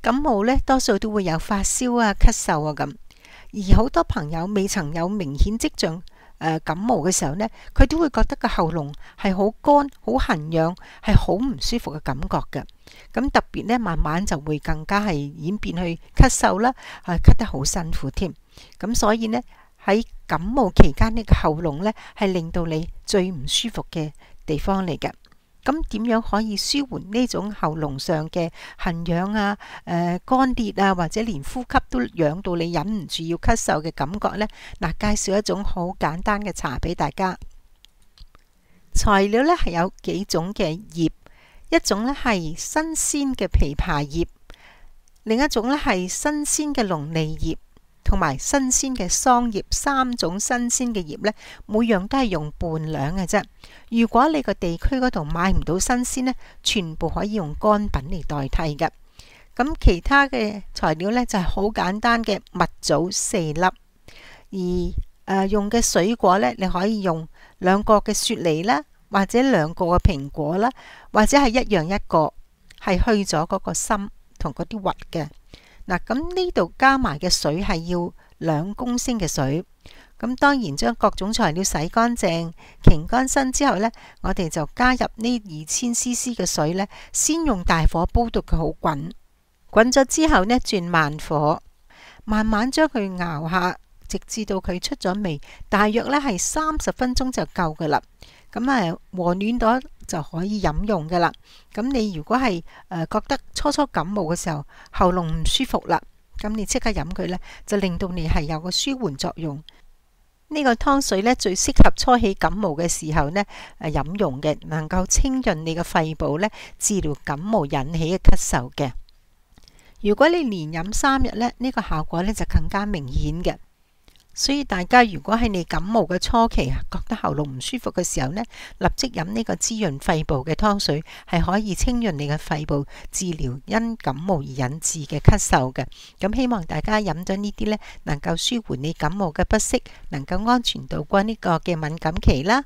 感冒呢，多數都會有發燒啊、咳嗽啊咁。而好多朋友未曾有明顯跡象感冒嘅時候呢，佢都會覺得個喉嚨係好乾、好痕癢，係好唔舒服嘅感覺嘅。咁特別呢，慢慢就會更加係演變去咳嗽啦，咳得好辛苦添。咁所以呢，喺感冒期間呢個喉嚨呢，係令到你最唔舒服嘅地方嚟嘅。咁點樣可以舒緩呢種喉嚨上嘅痕癢啊、乾裂啊，或者連呼吸都癢到你忍唔住要咳嗽嘅感覺呢？嗱，介紹一種好簡單嘅茶俾大家。材料呢係有幾種嘅葉，一種呢係新鮮嘅枇杷葉，另一種呢係新鮮嘅龍脷葉，同埋新鮮嘅桑葉。三種新鮮嘅葉呢，每樣都係用半兩嘅啫。如果你個地區嗰度買唔到新鮮呢，全部可以用乾品嚟代替嘅。咁其他嘅材料呢，就係好簡單嘅蜜棗4粒，而用嘅水果呢，你可以用2個嘅雪梨啦，或者2個嘅蘋果啦，或者係一樣一個，係去咗嗰個心同嗰啲核嘅。嗱，咁呢度加埋嘅水係要2公升嘅水。咁當然將各種材料洗乾淨、擎乾身之後呢，我哋就加入呢2000cc 嘅水呢，先用大火煲到佢好滾，滾咗之後呢，轉慢火，慢慢將佢熬下，直至到佢出咗味，大約呢係30分鐘就夠噶啦。咁和暖咗就可以飲用噶啦。咁你如果係覺得初感冒嘅時候喉嚨唔舒服啦，咁你即刻飲佢呢，就令到你係有個舒緩作用。呢個湯水呢，最適合初起感冒嘅時候呢飲用嘅，能夠清潤你嘅肺部呢，治療感冒引起嘅咳嗽嘅。如果你連飲3日呢，呢個效果呢就更加明顯嘅。所以大家如果喺你感冒嘅初期覺得喉嚨唔舒服嘅時候呢，立即飲呢個滋潤肺部嘅湯水，係可以清潤你嘅肺部，治療因感冒而引致嘅咳嗽嘅。咁希望大家飲咗呢啲呢，能夠舒緩你感冒嘅不適，能夠安全度過呢個嘅敏感期啦。